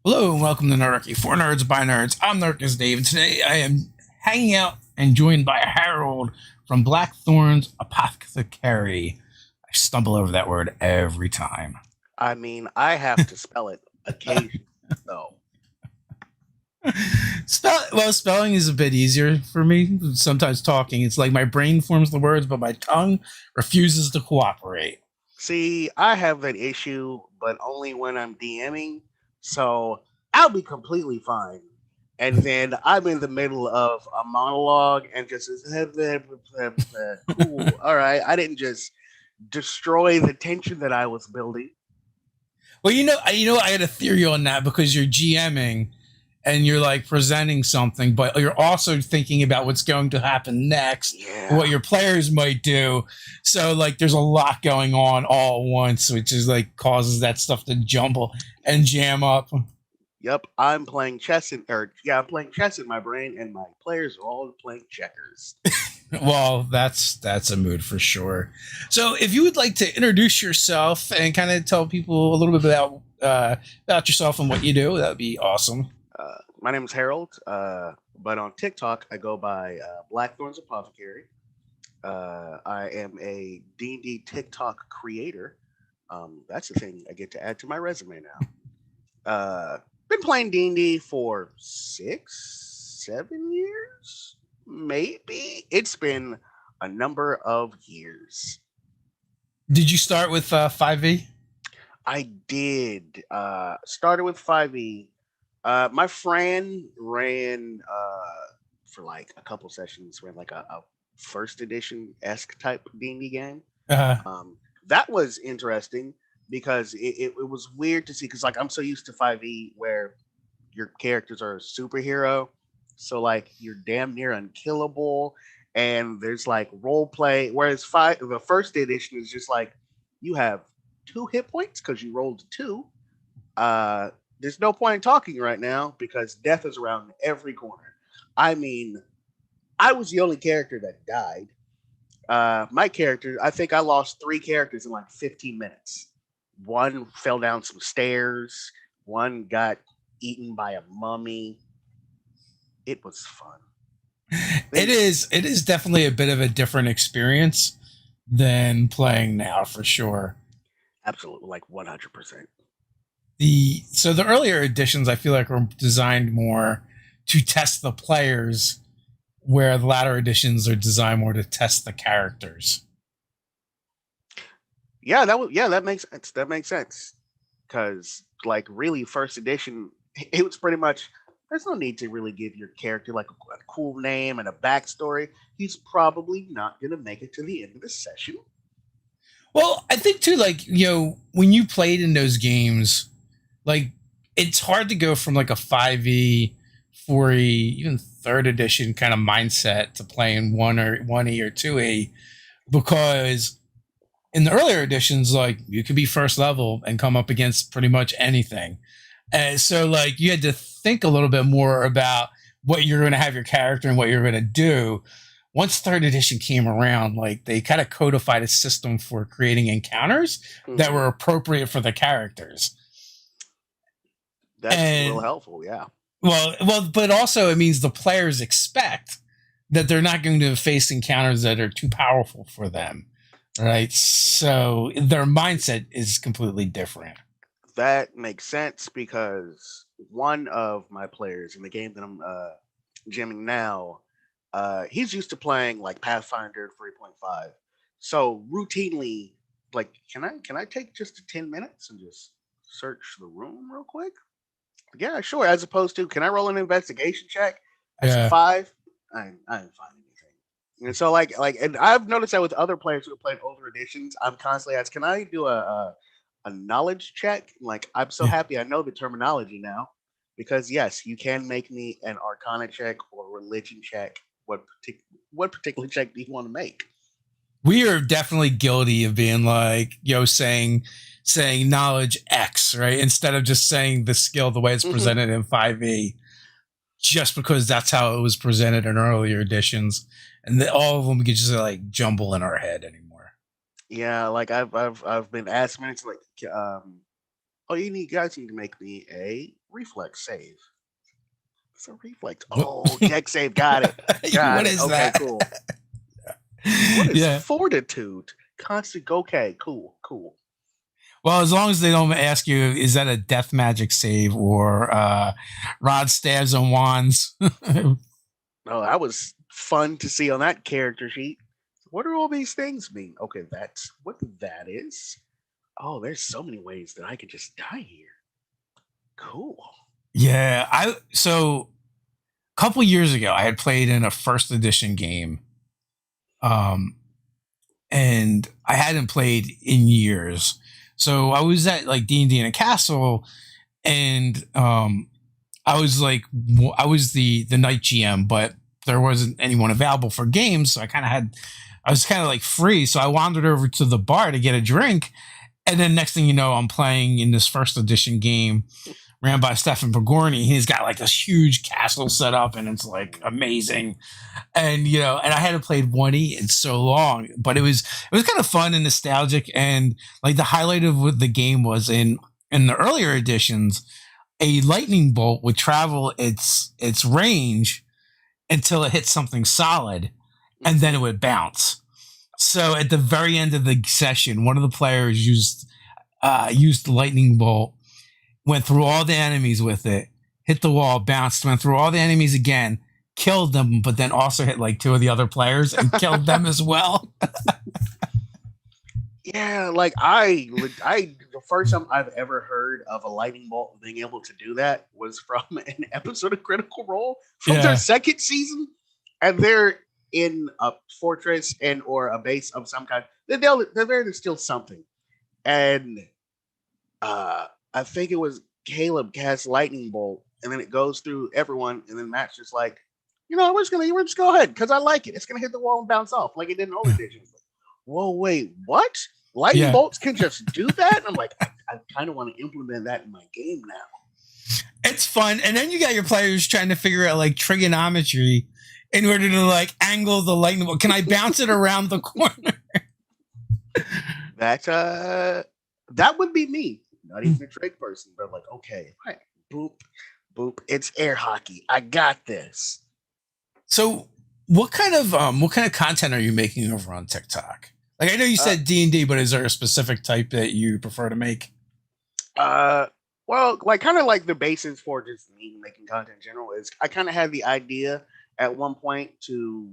Hello and welcome to Nerdarchy for Nerds by Nerds. I'm Nerdist Dave, and today I am hanging out and joined by Harold from Blackthorns Apothecary. I stumble over that word every time. I mean, I have to spell it occasionally, though. Spelling is a bit easier for me. Sometimes talking, it's like my brain forms the words, but my tongue refuses to cooperate. See, I have that issue, but only when I'm DMing, so I'll be completely fine. And then I'm in the middle of a monologue and just cool. All right, I didn't just destroy the tension that I was building. Well, I had a theory on that because you're GMing and you're like presenting something, but you're also thinking about what's going to happen next, what Yeah. your players might do. So like there's a lot going on all at once, which is like causes that stuff to jumble and jam up. Yep, I'm playing chess in my brain, and my players are all playing checkers. Well, that's a mood for sure. So if you would like to introduce yourself and kind of tell people a little bit about yourself and what you do, that would be awesome. My name is Harold, but on TikTok I go by Blackthorns Apothecary. I am a D&D TikTok creator. That's the thing I get to add to my resume now. Been playing D&D for 6, 7 years, maybe. It's been a number of years. Did you start with 5e? I did. Started with 5e. My friend ran for like a couple sessions, ran like a first edition esque type D&D game. Uh, Um, that was interesting because it was weird to see because like I'm so used to 5e where your characters are a superhero, so like you're damn near unkillable, and there's like role play. Whereas the first edition is just like you have 2 hit points because you rolled two. Uh, there's no point in talking right now because death is around every corner. I mean, I was the only character that died. My character, I think I lost 3 characters in like 15 minutes. One fell down some stairs. One got eaten by a mummy. It was fun. it Then, is it is definitely a bit of a different experience than playing now for sure. absolutely, like 100%. The earlier editions I feel like were designed more to test the players, where the latter editions are designed more to test the characters. Yeah, that makes sense. That makes sense because like really first edition, it was pretty much there's no need to really give your character like a cool name and a backstory. He's probably not gonna make it to the end of the session. Well, I think too, like, when you played in those games, like, it's hard to go from like a 5e, 4e, even third edition kind of mindset to playing 1e or 2e, because in the earlier editions, like, you could be first level and come up against pretty much anything. And so, like, you had to think a little bit more about what you're going to have your character and what you're going to do. Once third edition came around, like, they kind of codified a system for creating encounters that Hmm. were appropriate for the characters. That's real And helpful. Yeah, but also it means the players expect that they're not going to face encounters that are too powerful for them, right? So their mindset is completely different. that makes sense because one of my players in the game that I'm gymming now, he's used to playing like Pathfinder 3.5. So routinely, like, can I take just 10 minutes and just search the room real quick? Yeah, sure. As opposed to, can I roll an investigation check? That's a Yeah. 5. I didn't find anything. And so and I've noticed that with other players who have played older editions, I'm constantly asked, can I do a knowledge check? Like, I'm so happy I know the terminology now because yes, you can make me an Arcana check or religion check. What particular check do you want to make? We are definitely guilty of being like, saying knowledge X, right? Instead of just saying the skill the way it's Hmm. presented in 5e, just because that's how it was presented in earlier editions. And all of them get just like jumble in our head anymore. Yeah, like I've been asked many times, like, oh, you guys need to make me a reflex save. It's a reflex. What, Oh, deck save. Got it. what Got it. is Okay, that? cool. What is Yeah. fortitude? Constant. Okay, cool, cool. Well, as long as they don't ask you, is that a death magic save or rod stabs and wands? Oh, that was fun to see on that character sheet. What do all these things mean? Okay, that's what that is. Oh, there's so many ways that I could just die here. Cool. Yeah, I so a couple years ago I had played in a first edition game. Um and I hadn't played in years. So I was at like D&D in a castle and I was the night GM, but there wasn't anyone available for games, so I was kind of like free, so I wandered over to the bar to get a drink, and then next thing you know, I'm playing in this first edition game ran by Stefan Pagorni. He's got like this huge castle set up, and it's like amazing. And and I hadn't played 1E in so long, but it was kind of fun and nostalgic. And like the highlight of what the game was in the earlier editions, a lightning bolt would travel its range until it hit something solid, and then it would bounce. So at the very end of the session, one of the players used the lightning bolt, went through all the enemies with it, hit the wall, bounced, went through all the enemies again, killed them, but then also hit like two of the other players and killed them as well. Yeah, like the first time I've ever heard of a lightning bolt being able to do that was from an episode of Critical Role from their second season, and they're in a fortress and or a base of some kind. There's still something, and I think it was Caleb casts lightning bolt, and then it goes through everyone, and then Matt's just like, we're just go ahead because I like it. It's gonna hit the wall and bounce off like it did in old editions. Whoa, wait, what? Lightning bolts can just do that? And I'm like, I kind of want to implement that in my game now. It's fun, and then you got your players trying to figure out like trigonometry in order to like angle the lightning bolt. Can I bounce it around the corner? That would be me. Not even a trig person, but like, okay, right, boop, boop. It's air hockey. I got this. So, what kind of content are you making over on TikTok? Like, I know you said D&D, but is there a specific type that you prefer to make? Well, like kind of like the basis for just me making content in general is I kind of had the idea at one point to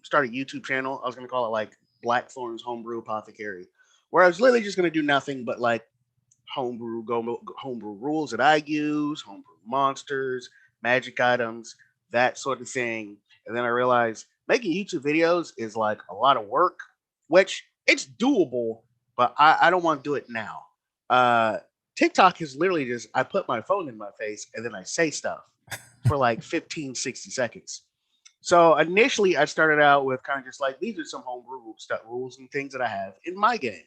start a YouTube channel. I was going to call it like Blackthorns Homebrew Apothecary, where I was literally just going to do nothing but like homebrew rules that I use, homebrew monsters, magic items, that sort of thing. And then I realized making YouTube videos is like a lot of work, which it's doable, but I don't want to do it now. TikTok is literally just I put my phone in my face and then I say stuff for like 15, 60 seconds. So initially I started out with kind of just like these are some homebrew rules and things that I have in my game.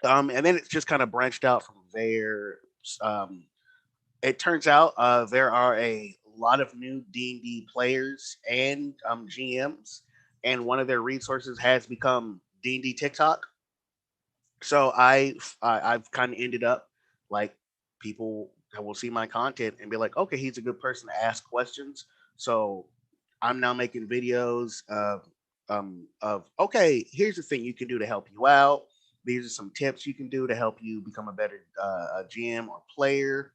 And then it's just kind of branched out from there. It turns out there are a lot of new D&D players and GMs, and one of their resources has become D&D TikTok. So I've kind of ended up like people that will see my content and be like, okay, he's a good person to ask questions. So I'm now making videos of okay, here's the thing you can do to help you out. These are some tips you can do to help you become a better GM or player.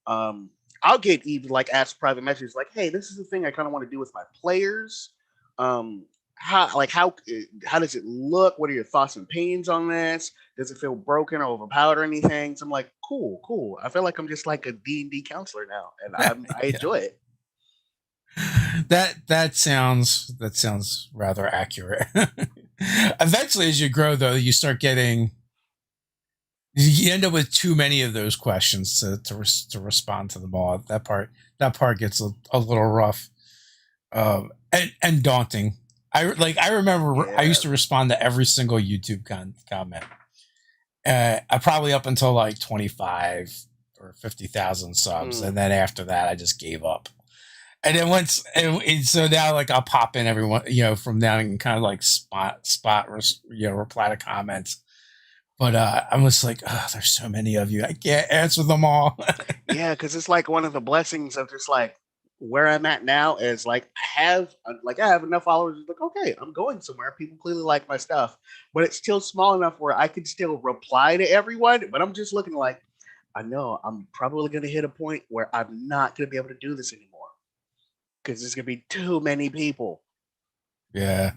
I'll get even like ask private messages like, hey, this is the thing I kind of want to do with my players. How does it look? What are your thoughts and opinions on this? Does it feel broken or overpowered or anything? So I'm like, cool. I feel like I'm just like a D&D counselor now, and I enjoy it. That sounds rather accurate. Eventually, as you grow, though, you end up with too many of those questions to respond to them all. That part gets a little rough, and daunting. I remember I used to respond to every single YouTube comment. I probably up until like 25 or 50,000 subs, and then after that, I just gave up. And then once, and so now like I'll pop in everyone, from now and kind of like spot, reply to comments. But I'm just like, oh, there's so many of you. I can't answer them all. Yeah, because it's like one of the blessings of just like where I'm at now is like I have enough followers. It's like okay, I'm going somewhere. People clearly like my stuff, but it's still small enough where I can still reply to everyone. But I'm just looking like I know I'm probably going to hit a point where I'm not going to be able to do this anymore because there's going to be too many people. Yeah.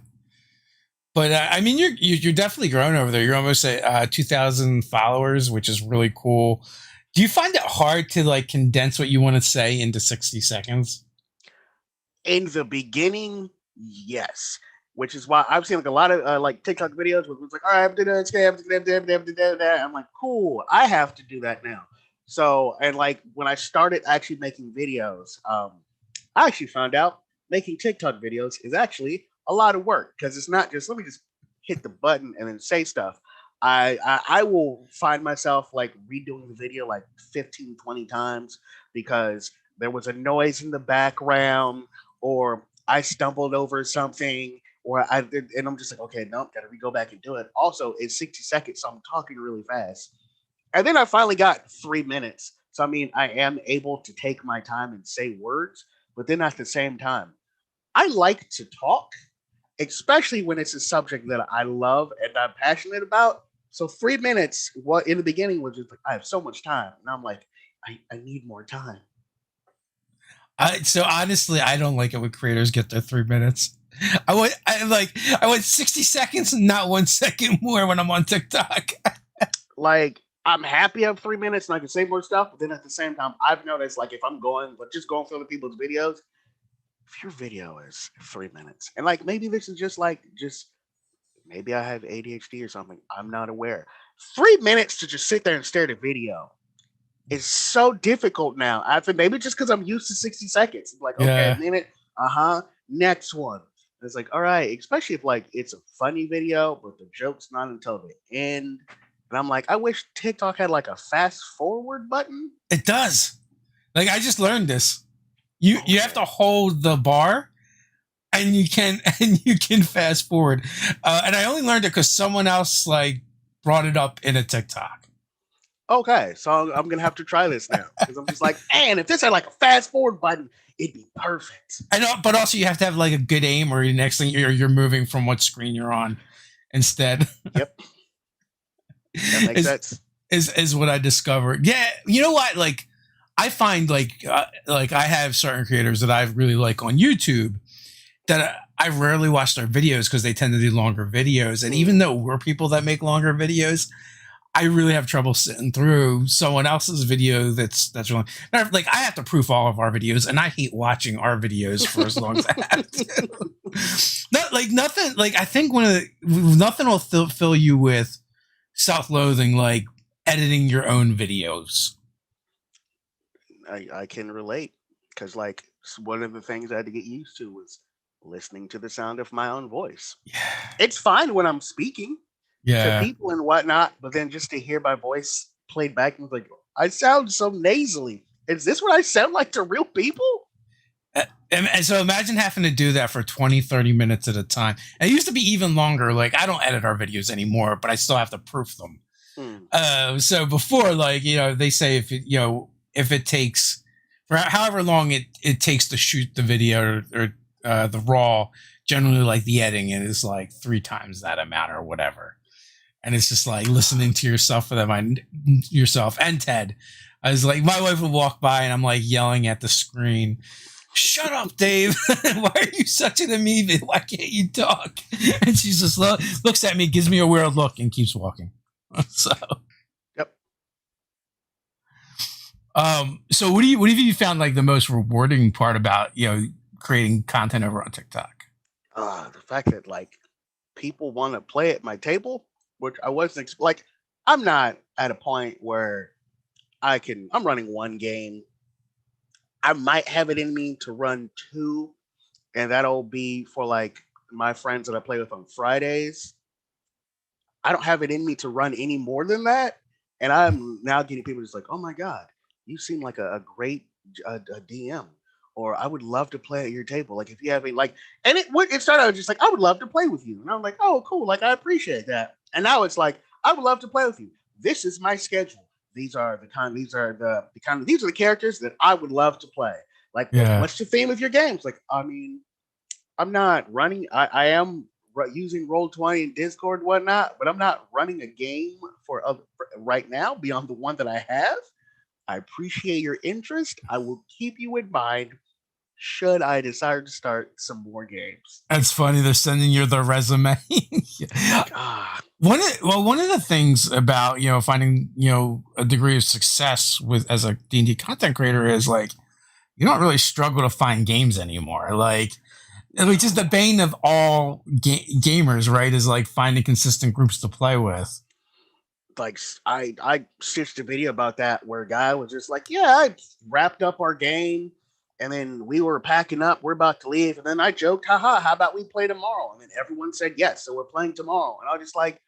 But I mean, you're definitely growing over there. You're almost at 2,000 followers, which is really cool. Do you find it hard to like condense what you want to say into 60 seconds? In the beginning, yes. Which is why I've seen like a lot of like TikTok videos where it's like, all right, I'm doing that. I'm like, cool. I have to do that now. So, and like when I started actually making videos, I actually found out making TikTok videos is actually a lot of work because it's not just let me just hit the button and then say stuff. I will find myself like redoing the video like 15, 20 times because there was a noise in the background or I stumbled over something or and I'm just like, okay, no, gotta go back and do it. Also, it's 60 seconds, so I'm talking really fast. And then I finally got 3 minutes. So I mean, I am able to take my time and say words, but then at the same time, I like to talk, especially when it's a subject that I love and I'm passionate about. So 3 minutes, what in the beginning was just like I have so much time, and I'm like, I need more time. So honestly, I don't like it when creators get their 3 minutes. I want 60 seconds, not 1 second more when I'm on TikTok. Like I'm happy I have 3 minutes and I can say more stuff, but then at the same time, I've noticed like if I'm going, but just going through other people's videos, if your video is 3 minutes, and like maybe this is just maybe I have ADHD or something, I'm not aware. 3 minutes to just sit there and stare at a video is so difficult now. I think maybe just because I'm used to 60 seconds. It's like, okay, a Yeah. minute, next one. And it's like, all right, especially if like it's a funny video, but the joke's not until the end. And I'm like, I wish TikTok had like a fast forward button. It does. Like I just learned this. You have to Okay. hold the bar and you can and you can fast forward. And I only learned it because someone else like brought it up in a TikTok. Okay, so I'm gonna have to try this now because I'm just like, man, if this had like a fast forward button, it'd be perfect. I know, but also you have to have like a good aim, or the next thing you're moving from what screen you're on instead. Yep, that makes is sense. is what I discovered. Yeah, you know what? Like I find like I have certain creators that I really like on YouTube that I rarely watch their videos because they tend to do longer videos, and even Mm. though we're people that make longer videos, I really have trouble sitting through someone else's video that's really like I have to proof all of our videos, and I hate watching our videos for as long as I have to. Not like nothing. Like I think one of the nothing will fill you with self-loathing like editing your own videos. I can relate because like one of the things I had to get used to was listening to the sound of my own voice. Yeah, It's fine when I'm speaking to yeah. people and whatnot, but then just to hear my voice played back and like I sound so nasally. Is this what I sound like to real people? And so imagine having to do that for 20, 30 minutes at a time. And it used to be even longer. Like I don't edit our videos anymore, but I still have to proof them. Hmm. So before, like, they say if it takes for however long it takes to shoot the video or the raw, generally like the editing it is like 3 times that amount or whatever. And it's just like listening to yourself for that yourself and Ted. I was like, my wife would walk by and I'm like yelling at the screen, "Shut up, Dave! Why are you such an amoeba? Why can't you talk?" And she just looks at me, gives me a weird look, and keeps walking. So, Yep. so what have you found like the most rewarding part about creating content over on TikTok? The fact that like people want to play at my table, which I wasn't like. I'm not at a point where I'm running one game. I might have it in me to run two, and that'll be for like my friends that I play with on Fridays. I don't have it in me to run any more than that, and I'm now getting people just like, "Oh my god, you seem like a great a DM," or "I would love to play at your table." Like if you have a like, and it started out just like, "I would love to play with you," and I'm like, "Oh cool, like I appreciate that." And now it's like I would love to play with you. This is my schedule. These are the characters that I would love to play. Like, Yeah. what's the theme of your games? Like, I mean, I'm not running. I am using Roll20 and Discord and whatnot, but I'm not running a game for right now beyond the one that I have. I appreciate your interest. I will keep you in mind should I decide to start some more games. That's funny. They're sending you their resume. Ah, One of the things about, finding, a degree of success with as a D&D content creator is like, you don't really struggle to find games anymore. Like, which is the bane of all gamers, right? Is like finding consistent groups to play with. like I stitched a video about that where a guy was just like, yeah, I wrapped up our game, and then we were packing up, we're about to leave, and then I joked, haha, how about we play tomorrow? And then everyone said yes, so we're playing tomorrow. And I was just like,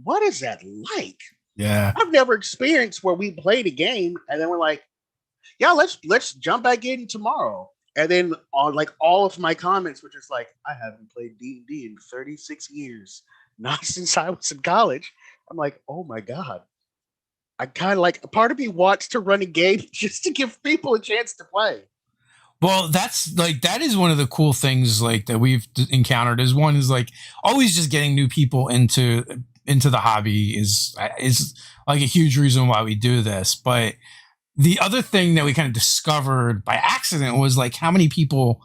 what is that like? Yeah. I've never experienced where we played a game and then we're like, yeah, let's jump back in tomorrow. And then on like all of my comments were just like, I haven't played D&D in 36 years, not since I was in college. I'm like, oh my god. I kind of like, a part of me wants to run a game just to give people a chance to play. Well, that is one of the cool things like that we've encountered. Is one is like always just getting new people into the hobby is like a huge reason why we do this. But the other thing that we kind of discovered by accident was like how many people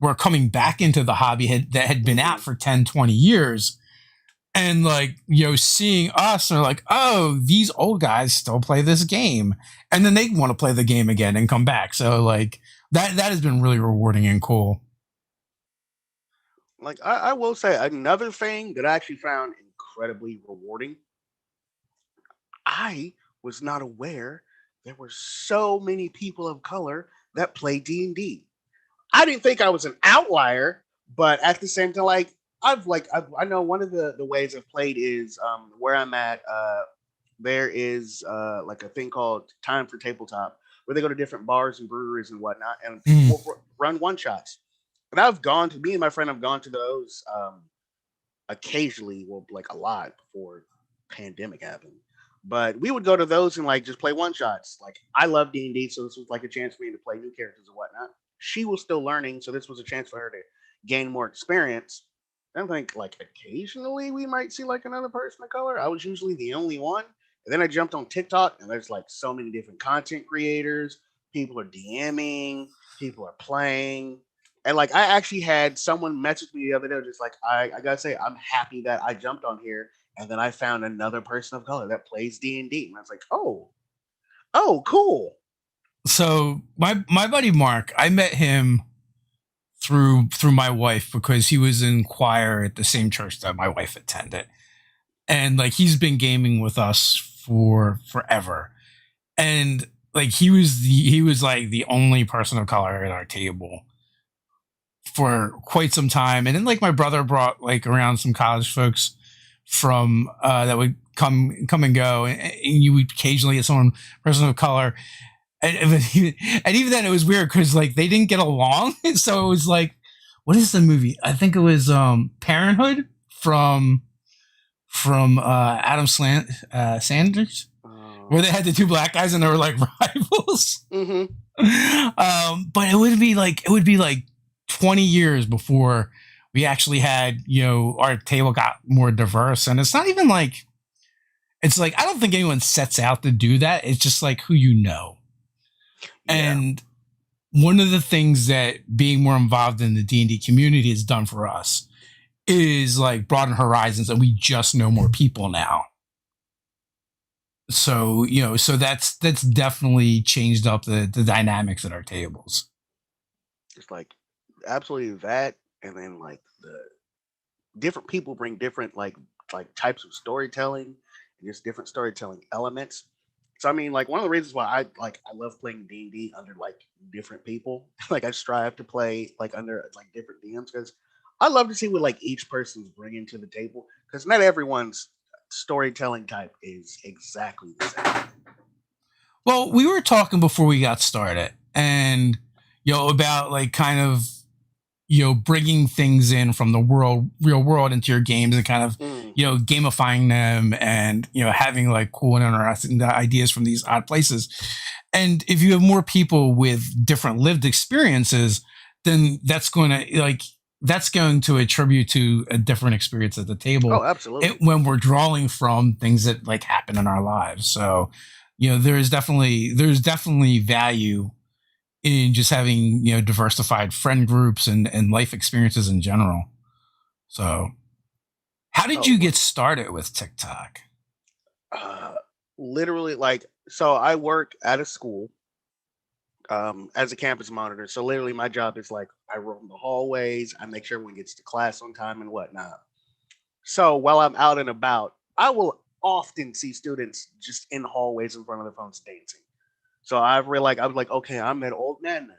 were coming back into the hobby that had been out for 10, 20 years. And like, seeing us are like, oh, these old guys still play this game. And then they want to play the game again and come back. So like that has been really rewarding and cool. Like, I will say another thing that I actually found incredibly rewarding. I was not aware there were so many people of color that play D&D. I didn't think I was an outlier, but at the same time, like I know one of the ways I've played is where I'm at. There is like a thing called Time for Tabletop, where they go to different bars and breweries and whatnot, and run one shots. And me and my friend have gone to those occasionally, well, like a lot before pandemic happened. But we would go to those and like just play one shots. Like, I love D&D, so this was like a chance for me to play new characters and whatnot. She was still learning, so this was a chance for her to gain more experience. I think like occasionally we might see like another person of color. I was usually the only one. And then I jumped on TikTok, and there's like so many different content creators. People are DMing, people are playing. And like, I actually had someone message me the other day, just like, I gotta say, I'm happy that I jumped on here, and then I found another person of color that plays D&D. And I was like, oh, cool. So my buddy Mark, I met him through my wife because he was in choir at the same church that my wife attended. And like, he's been gaming with us for forever. And like, he was like the only person of color at our table for quite some time. And then like my brother brought like around some college folks from that would come and go, and you would occasionally get someone person of color. And even then it was weird because like they didn't get along. So it was like, what is the movie? I think it was Parenthood from Adam Sanders, where they had the two black guys and they were like rivals. Mm-hmm. But it would be like 20 years before we actually had, our table got more diverse. And it's not even like, it's like, I don't think anyone sets out to do that. It's just like who you know. Yeah. And one of the things that being more involved in the D&D community has done for us is like broaden horizons, and we just know more people now. So, so that's definitely changed up the dynamics at our tables. It's like absolutely that. And then like the different people bring different like types of storytelling and just different storytelling elements. So I mean, like, one of the reasons why I love playing D&D under like different people. Like, I strive to play like under like different DMs because I love to see what like each person's bringing to the table, because not everyone's storytelling type is exactly the same. Well, we were talking before we got started, and about like kind of bringing things in from the real world into your games, and kind of gamifying them and having like cool and interesting ideas from these odd places. And if you have more people with different lived experiences, then that's going to attribute to a different experience at the table Oh, absolutely. when we're drawing from things that like happen in our lives. So there's definitely value in just having diversified friend groups and life experiences in general. So how did you Oh, get started with TikTok? uh, literally, like, so I work at a school as a campus monitor. So literally, my job is like I roam the hallways, I make sure everyone gets to class on time and whatnot. So while I'm out and about, I will often see students just in hallways in front of their phones dancing. So I was like, okay, I'm an old man now.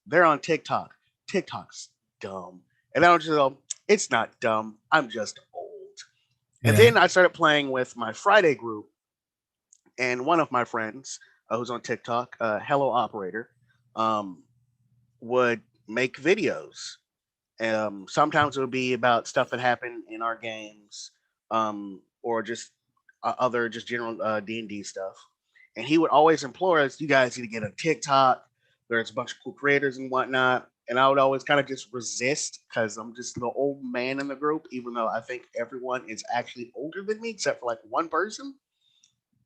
They're on TikTok. TikTok's dumb. And I was just go, it's not dumb. I'm just old. And Yeah. then I started playing with my Friday group, and one of my friends who's on TikTok, Hello Operator, um, would make videos. Sometimes it would be about stuff that happened in our games, or just other just general D&D stuff. And he would always implore us, "You guys need to get a TikTok. There's a bunch of cool creators and whatnot." And I would always kind of just resist because I'm just the old man in the group, even though I think everyone is actually older than me except for like one person.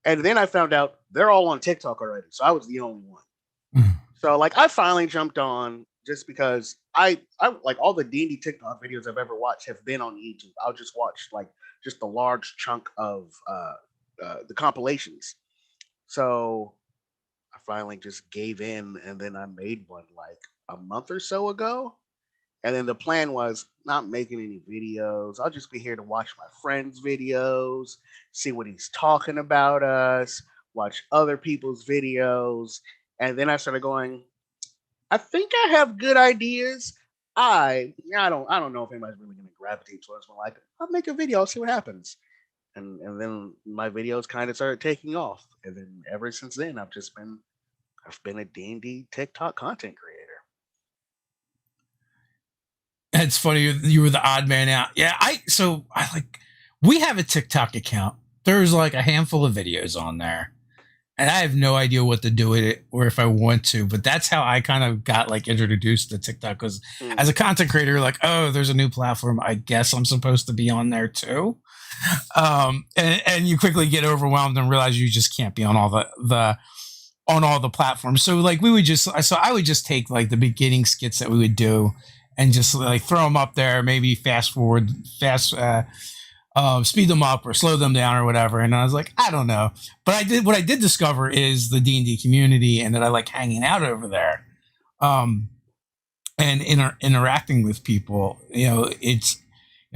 And then I found out they're all on TikTok already, so I was the only one. So like I finally jumped on just because I like all the D&D TikTok videos I've ever watched have been on YouTube. I'll just watch like just a large chunk of the compilations. So I finally just gave in, and then I made one like a month or so ago. And then the plan was not making any videos. I'll just be here to watch my friends' videos, see what he's talking about us, watch other people's videos. And then I started going, I think I have good ideas. I don't know if anybody's really gonna gravitate towards one. Like, I'll make a video, I'll see what happens. And then my videos kind of started taking off. And then ever since then I've been a D&D TikTok content creator. It's funny you were the odd man out. Yeah, I like we have a TikTok account. There's like a handful of videos on there. And I have no idea what to do with it or if I want to, but that's how I kind of got like introduced to TikTok because as a Mm. content creator, like, oh, there's a new platform. I guess I'm supposed to be on there too. And you quickly get overwhelmed and realize you just can't be on all the on all the platforms. So like I would just take like the beginning skits that we would do and just like throw them up there, maybe fast speed them up or slow them down or whatever. And I was like, I don't know. But what I did discover is the D&D community and that I like hanging out over there. And interacting with people. It's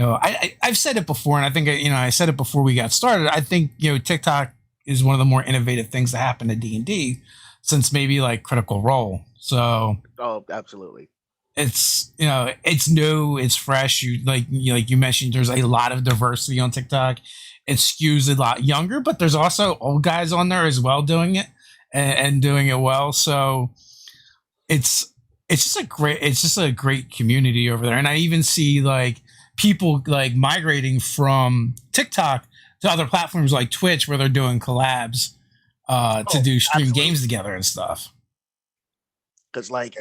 I've said it before, and I think I said it before we got started. I think TikTok is one of the more innovative things that happened to D&D since maybe like Critical Role. So Oh, absolutely. it's new, it's fresh. Like you mentioned, there's a lot of diversity on TikTok. It skews a lot younger, but there's also old guys on there as well doing it and doing it well. So it's it's just a great community over there. And I even see like people like migrating from TikTok to other platforms like Twitch where they're doing collabs to Oh, do stream games absolutely. together and stuff. Because like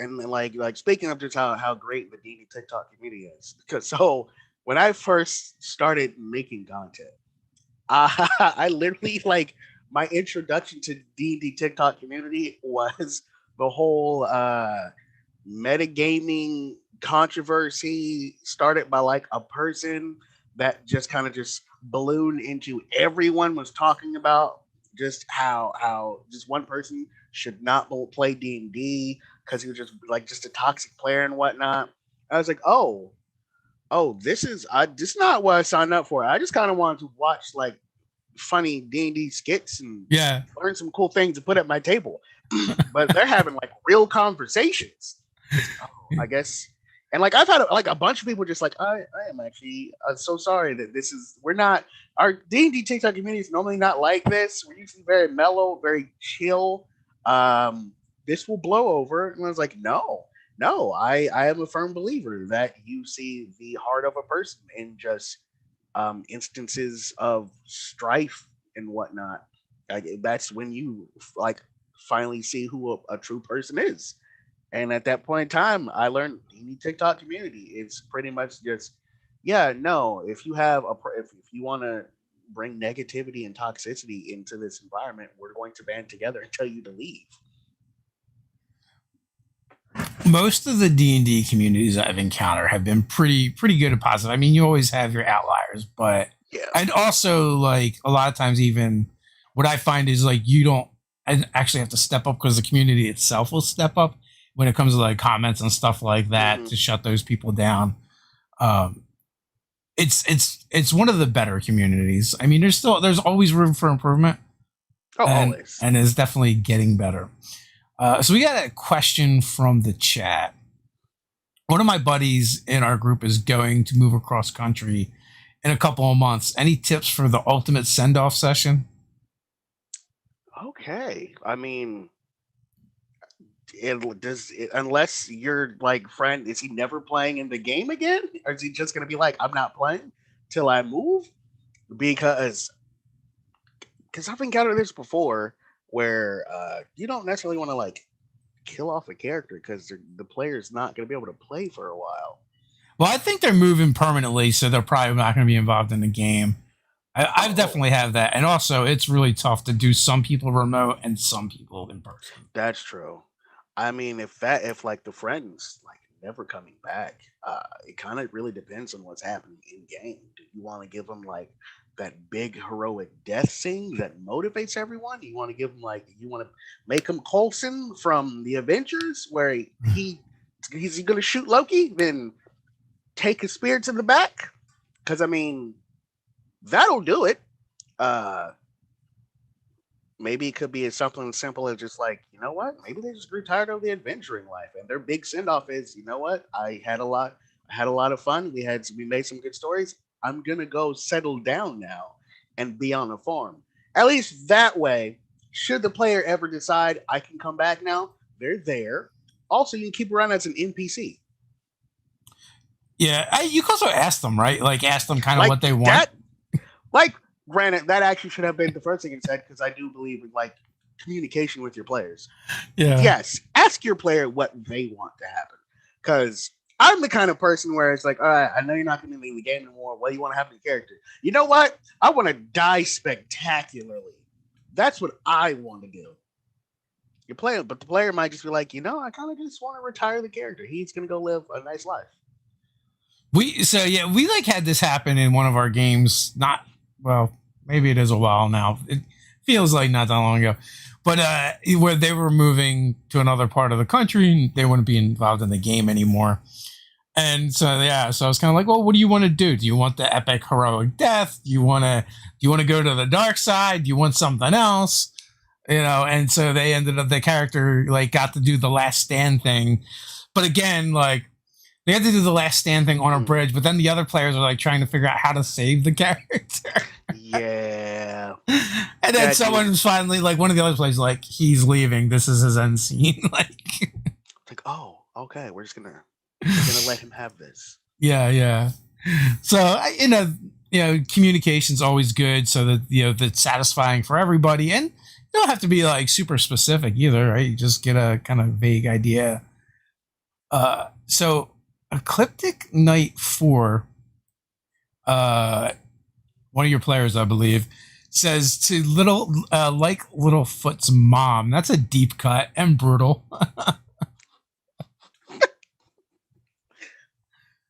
speaking of just how great the D&D TikTok community is. Because so when I first started making content, I literally like my introduction to D&D TikTok community was the whole metagaming controversy started by like a person that just kind of just ballooned into everyone was talking about just how just one person should not play D&D because he was just like just a toxic player and whatnot. I was like, this is not what I signed up for. I just kind of wanted to watch like funny D&D skits and Yeah. learn some cool things to put at my table. But they're having like real conversations. It's like, oh, I guess. And like I've had like a bunch of people just like I am actually so sorry that this is we're not our D&D TikTok community is normally not like this. We're usually very mellow, very chill. This will blow over. And I was like, no, I am a firm believer that you see the heart of a person and just instances of strife and whatnot. Like, that's when you like finally see who a true person is. And at that point in time, I learned any TikTok community is pretty much just, yeah, no. If you have if you want to bring negativity and toxicity into this environment, we're going to band together and tell you to leave. Most of the D&D communities I've encountered have been pretty good and positive. I mean, you always have your outliers, but Yeah. and also like a lot of times even what I find is like you don't actually have to step up because the community itself will step up when it comes to like comments and stuff like that to shut those people down. Um, it's one of the better communities. I mean, there's always room for improvement. Oh, always. And it's definitely getting better. So we got a question from the chat. One of my buddies in our group is going to move across country in a couple of months. Any tips for the ultimate Sendoff session? Okay. I mean, unless you're like friend, is he never playing in the game again, or is he just gonna be like, I'm not playing till I move? Because I've encountered this before where you don't necessarily want to like kill off a character because the player's not going to be able to play for a while. Well, I think they're moving permanently, so they're probably not going to be involved in the game. I definitely have that. And also, it's really tough to do some people remote and some people in person. That's true. I mean, if like the friends like never coming back, it kind of really depends on what's happening in game. Do you want to give them like that big heroic death scene that motivates everyone? You want to give them like, you want to make him Coulson from the Avengers, where he's going to shoot Loki, then take his spear to the back? Because I mean, that'll do it. Maybe it could be something simple as just like, you know what? Maybe they just grew tired of the adventuring life, and their big send off is, you know what? I had a lot of fun. We made some good stories. I'm gonna go settle down now and be on a farm. At least that way, should the player ever decide I can come back now, they're there. Also, you can keep around as an NPC. Yeah, you can also ask them, right? Like, ask them kind of Like what they want. Granted, that actually should have been the first thing it said, because I do believe in like communication with your players. Yeah. Yes, ask your player what they want to happen. Because I'm the kind of person where it's like, all right, I know you're not going to be in the game anymore. What do you want to happen to your character? You know what? I want to die spectacularly. That's what I want to do. But the player might just be like, you know, I kind of just want to retire the character. He's going to go live a nice life. We like had this happen in one of our games. Maybe it is a while now. It feels like not that long ago, but where they were moving to another part of the country and they wouldn't be involved in the game anymore. And so I was kind of like, well, what do you want to do? Do you want the epic heroic death? Do you want to go to the dark side? Do you want something else? You know, and so they ended up, the character like got to do the last stand thing. But again, like they had to do the last stand thing on a bridge, but then the other players are like trying to figure out how to save the character. Yeah. And then someone was finally like, one of the other players like, he's leaving. This is his end scene. like, oh, okay, we're gonna let him have this. Yeah. So communication's always good, so that that's satisfying for everybody, and you don't have to be like super specific either, right? You just get a kind of vague idea. So Ecliptic Knight 4, one of your players, I believe, says to Littlefoot's mom. That's a deep cut and brutal.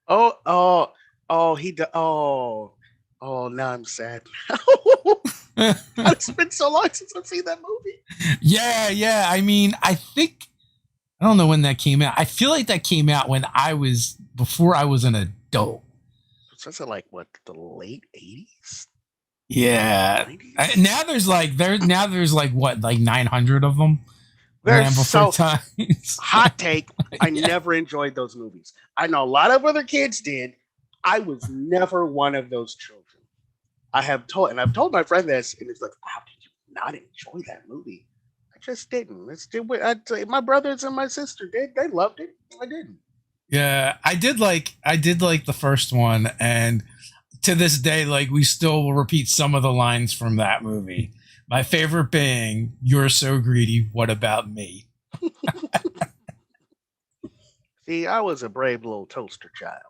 Oh, now I'm sad. It's been so long since I've seen that movie. Yeah. I mean, I don't know when that came out. I feel like that came out before I was an adult. So that's like what, the late 80s? Yeah. Now there's like what, like 900 of them. There's so times. Hot take. I never enjoyed those movies. I know a lot of other kids did. I was never one of those children. I've told my friend this, and it's like, how did you not enjoy that movie? I just didn't. My brothers and my sister did. They loved it. I didn't. Yeah, I did like the first one, and to this day, like we still will repeat some of the lines from that movie. My favorite being, "You're so greedy. What about me?" See, I was a brave little toaster child.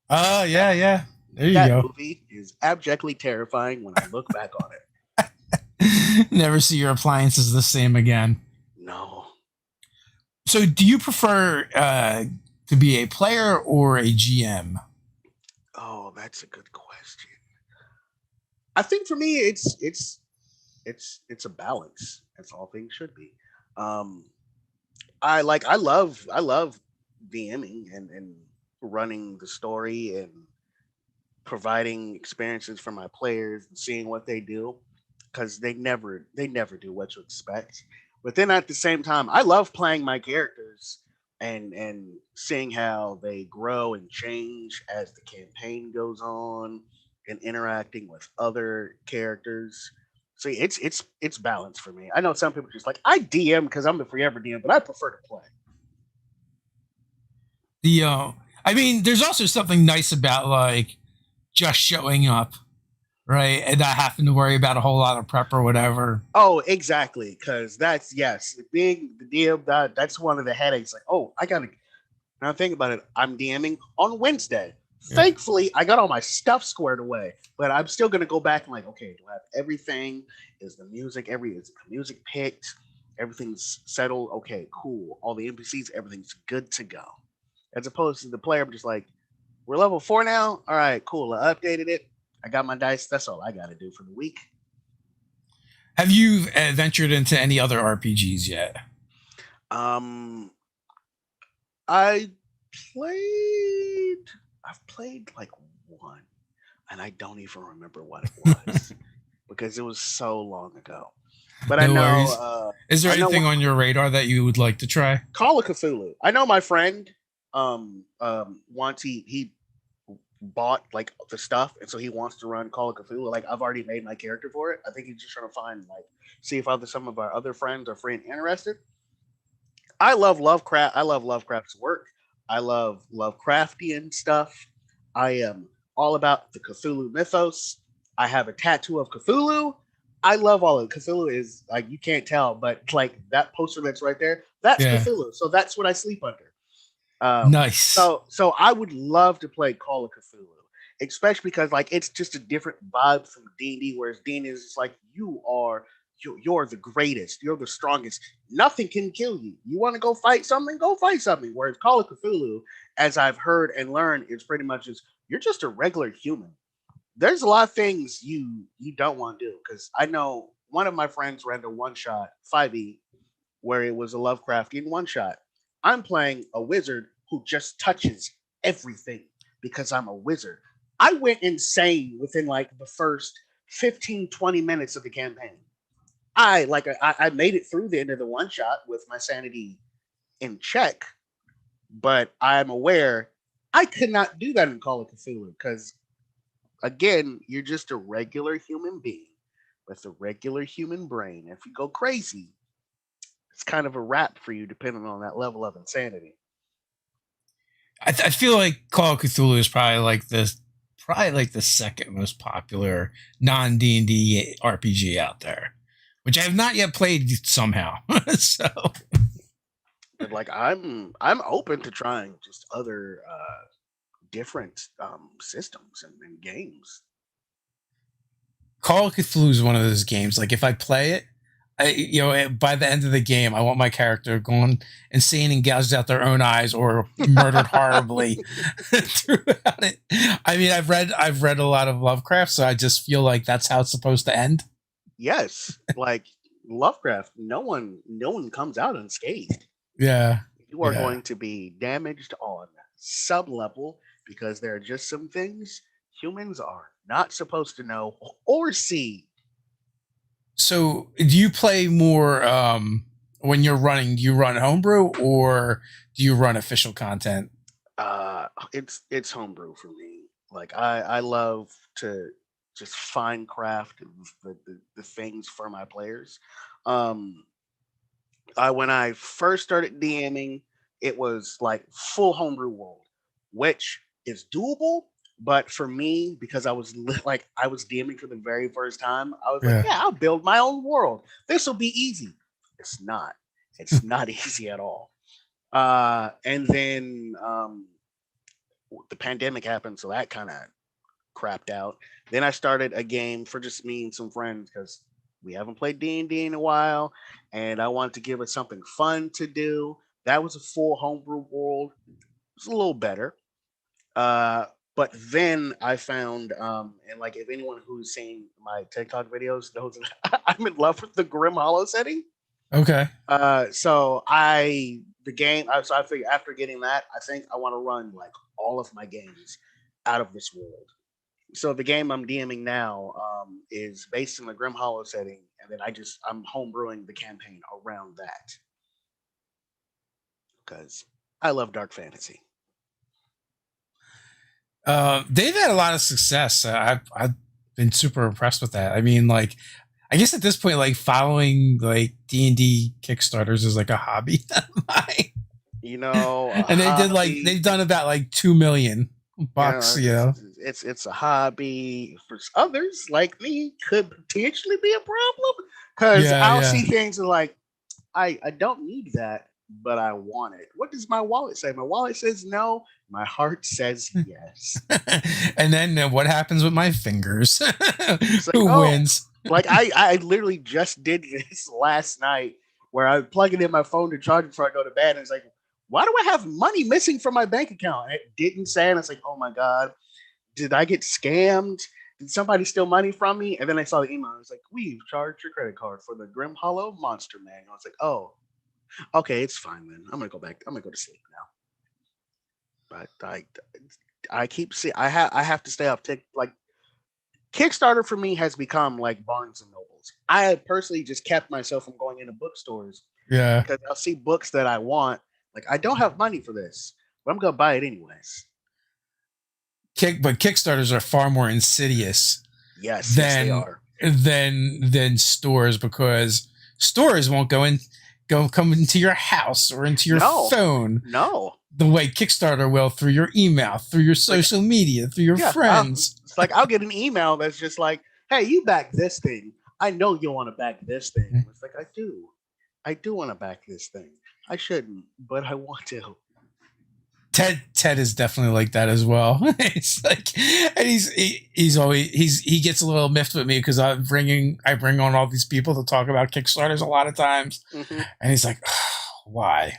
Oh yeah, yeah. There you That go. movie is abjectly terrifying when I look back on it. Never see your appliances the same again. No. So, do you prefer to be a player or a GM? Oh, that's a good question. I think for me, it's a balance. That's all things should be. Um, I love DMing and running the story and providing experiences for my players and seeing what they do because they never do what you expect. But then at the same time, I love playing my characters and seeing how they grow and change as the campaign goes on and interacting with other characters. See, it's balance for me. I know some people just like I DM because I'm the forever DM, but I prefer to play. The I mean, there's also something nice about like just showing up, right, and not having to worry about a whole lot of prep or whatever. Oh, exactly. Because that's yes, being the DM that's one of the headaches. Like, oh, I gotta now think about it. I'm DMing on Wednesday. Yeah. Thankfully, I got all my stuff squared away, but I'm still gonna go back and like, okay, do I have everything? Is the music picked? Everything's settled. Okay, cool. All the NPCs, everything's good to go. As opposed to the player, I'm just like, we're level 4 now. All right, cool. I updated it. I got my dice. That's all I got to do for the week. Have you ventured into any other RPGs yet? Um, I played. I've played like one, and I don't even remember what it was because it was so long ago. But I No know. worries. Is there I know anything on your radar that you would like to try? Call of Cthulhu. I know my friend. Once he bought like the stuff, and so he wants to run Call of Cthulhu. Like I've already made my character for it. I think he's just trying to find like see if some of our other friends are free and interested. I love Lovecraft. I love Lovecraft's work. I love Lovecraftian stuff. I am all about the Cthulhu mythos. I have a tattoo of Cthulhu. I love all of it. Cthulhu is like you can't tell, but like that poster that's right there, that's Yeah. Cthulhu. So that's what I sleep under. Nice. So I would love to play Call of Cthulhu, especially because like it's just a different vibe from D&D, whereas D&D is just like you're the greatest, you're the strongest. Nothing can kill you. You want to go fight something, go fight something. Whereas Call of Cthulhu, as I've heard and learned, is pretty much just you're just a regular human. There's a lot of things you don't want to do because I know one of my friends ran a one shot 5e where it was a Lovecraftian one shot. I'm playing a wizard who just touches everything because I'm a wizard. I went insane within like the first 15, 20 minutes of the campaign. I made it through the end of the one shot with my sanity in check, but I'm aware I could not do that in Call of Cthulhu because again, you're just a regular human being with a regular human brain. If you go crazy, it's kind of a wrap for you depending on that level of insanity. I feel like Call of Cthulhu is probably like the second most popular non D&D RPG out there, which I have not yet played somehow. So But like I'm open to trying just other different systems and games. Call of Cthulhu is one of those games. Like if I play it, by the end of the game, I want my character going insane and gouged out their own eyes or murdered horribly throughout it. I mean, I've read a lot of Lovecraft, so I just feel like that's how it's supposed to end. Yes, like Lovecraft, no one comes out unscathed. Yeah, You are yeah. going to be damaged on sub level because there are just some things humans are not supposed to know or see. So, do you play more when you're running? Do you run homebrew or do you run official content? It's homebrew for me. Like I love to just find craft the things for my players. Um, I when I first started DMing, it was like full homebrew world, which is doable, But for me, because I was like I was DMing for the very first time, I was like, Yeah. yeah, I'll build my own world. This will be easy. It's not. It's not easy at all. And then the pandemic happened, so that kind of crapped out. Then I started a game for just me and some friends because we haven't played D&D in a while, and I wanted to give it something fun to do. That was a full homebrew world. It was a little better. Uh, but then I found, and like if anyone who's seen my TikTok videos knows that I'm in love with the Grim Hollow setting. Okay. So the game. So I figured after getting that, I think I want to run like all of my games out of this world. So the game I'm DMing now is based in the Grim Hollow setting, and then I'm homebrewing the campaign around that because I love dark fantasy. They've had a lot of success. I've been super impressed with that. I mean, like, I guess at this point, like following like D&D Kickstarters is like a hobby of mine. You know, And they've done about like 2 million bucks. You know, it's a hobby. For others like me, could potentially be a problem because I'll see things and like I don't need that, but I want it. What does my wallet say? My wallet says no. My heart says yes. And then what happens with my fingers? Like, Who wins? Like I literally just did this last night where I plug it in my phone to charge before I go to bed, and it's like, why do I have money missing from my bank account? And it didn't say, and it's like, oh my god, did I get scammed? Did somebody steal money from me? And then I saw the email. I was like, we've charged your credit card for the Grim Hollow Monster Manual. I was like, oh, okay, it's fine then. I'm gonna go back. I'm gonna go to sleep now. But I keep see. I have to stay up. Like Kickstarter for me has become like Barnes and Nobles. I have personally just kept myself from going into bookstores. Yeah, because I'll see books that I want. Like I don't have money for this, but I'm gonna buy it anyways. But Kickstarters are far more insidious. Yes, they are. Than stores, because stores won't come into your house or into your phone. No. The way Kickstarter will, through your email, through your social media, through your friends. It's like I'll get an email that's just like, hey, you back this thing. I know you want to back this thing. It's like, I do. I do want to back this thing. I shouldn't, but I want to. Ted is definitely like that as well. It's like, and he gets a little miffed with me because I bring on all these people to talk about Kickstarters a lot of times, and he's like, oh, why?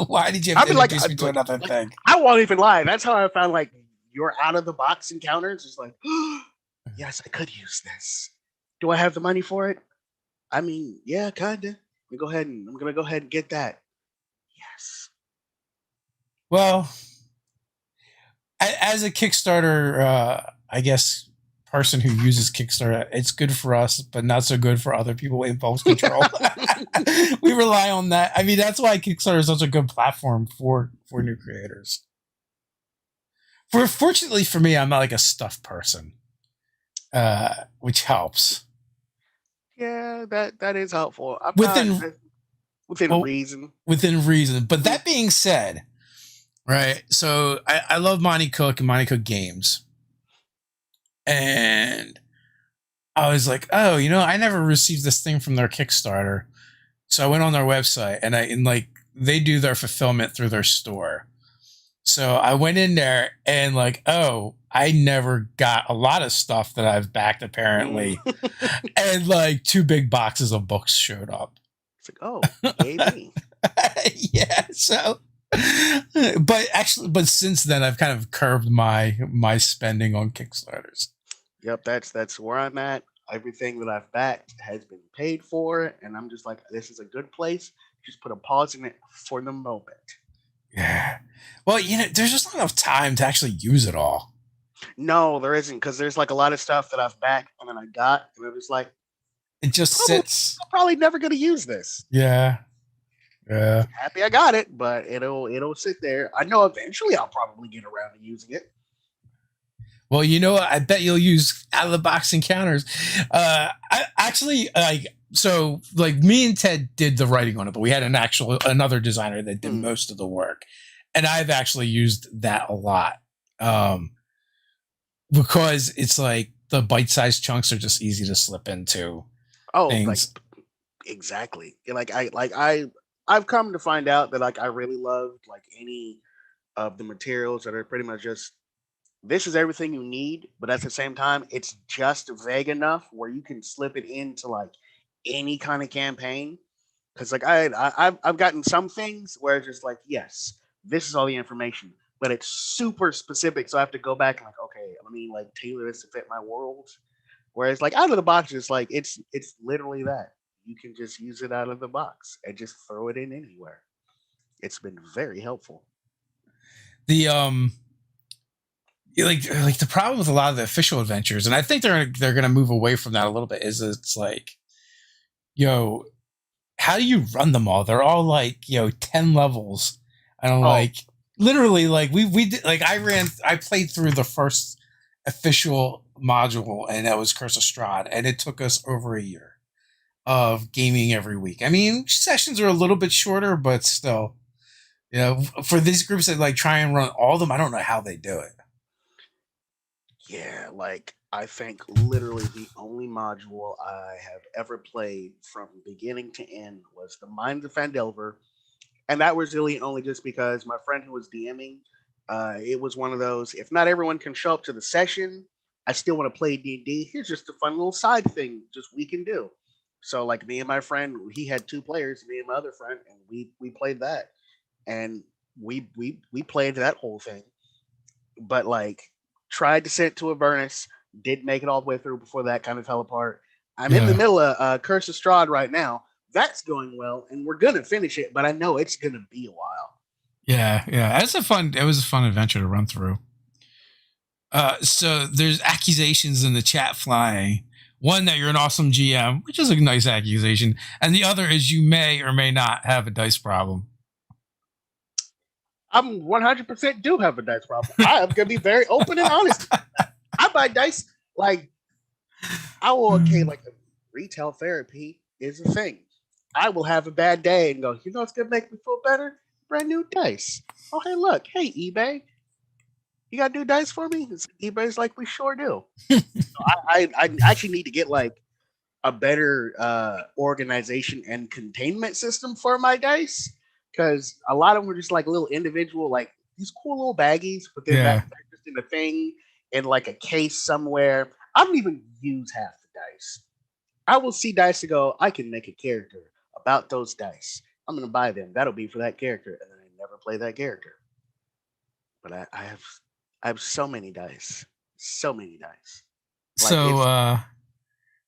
Why did you have to introduce me to another thing? I won't even lie. That's how I found like your out of the box encounters. It's like, yes, I could use this. Do I have the money for it? I mean, yeah, kinda. I'm gonna go ahead and get that. Yes. Well, as a Kickstarter, I guess, person who uses Kickstarter, it's good for us, but not so good for other people with impulse control. We rely on that. I mean, that's why Kickstarter is such a good platform for new creators. Fortunately for me, I'm not like a stuff person, which helps. Yeah, that is helpful. Within reason. Within reason. But that being said, right, so I love Monty Cook and Monty Cook games. And I was like, oh, I never received this thing from their Kickstarter. So I went on their website and they do their fulfillment through their store. So I went in there and like, oh, I never got a lot of stuff that I've backed apparently. And like 2 big boxes of books showed up. It's like, oh, maybe. Yeah. So, but since then I've kind of curbed my spending on Kickstarters. Yep, that's where I'm at. Everything that I've backed has been paid for, and I'm just like, this is a good place. Just put a pause in it for the moment. Yeah. Well, there's just not enough time to actually use it all. No, there isn't, because there's like a lot of stuff that I've backed and then I got, and I'm just like, it just sits. I'm probably never going to use this. Yeah. Yeah. I'm happy I got it, but it'll sit there. I know eventually I'll probably get around to using it. Well, I bet you'll use out of the box encounters. I actually so me and Ted did the writing on it, but we had another designer that did most of the work, and I've actually used that a lot. because it's like the bite-sized chunks are just easy to slip into Oh, like things. exactly. I've come to find out that like I really loved like any of the materials that are pretty much just this is everything you need, but at the same time, it's just vague enough where you can slip it into like any kind of campaign. Because like I've gotten some things where it's just like yes, this is all the information, but it's super specific, so I have to go back and like okay, let me like tailor this to fit my world. Whereas like out of the box, it's like it's literally that you can just use it out of the box and just throw it in anywhere. It's been very helpful. The like the problem with a lot of the official adventures, and I think they're gonna move away from that a little bit, is it's like, yo, how do you run them all? They're all like, 10 levels. And I'm Oh, like, literally, like we did, like I played through the first official module, and that was Curse of Strahd, and it took us over a year of gaming every week. I mean, sessions are a little bit shorter, but still, for these groups that like try and run all of them, I don't know how they do it. yeah, like I think literally the only module I have ever played from beginning to end was the Minds of Fandelver, and that was really only just because my friend who was DMing, it was one of those. If not everyone can show up to the session, I still want to play D&D. Here's just a fun little side thing, just we can do. So like me and my friend, he had two players, me and my other friend, and we played that, and we played that whole thing but like tried to send it to Avernus, did make it all the way through before that kind of fell apart. I'm in the Yeah. middle of Curse of Strahd right now. That's going well, and we're gonna finish it, but I know it's gonna be a while. Yeah, yeah. It was a fun adventure to run through. So there's accusations in the chat flying. One, that you're an awesome GM, which is a nice accusation, and the other is you may or may not have a dice problem. I'm 100% do have a dice problem. I am gonna be very open and honest. I buy dice like I will okay like retail therapy is a thing. I will have a bad day and go, you know what's gonna make me feel better? Brand new dice. Oh hey look, hey eBay, you got new dice for me? eBay's like, we sure do. I actually need to get like a better organization and containment system for my dice because a lot of them were just like little individual, like these cool little baggies, but Yeah. they're just in a thing in like a case somewhere. I don't even use half the dice. I will see dice to go, I can make a character about those dice. I'm gonna buy them. That'll be for that character, and then I never play that character. But I have so many dice, so many dice. Like So it's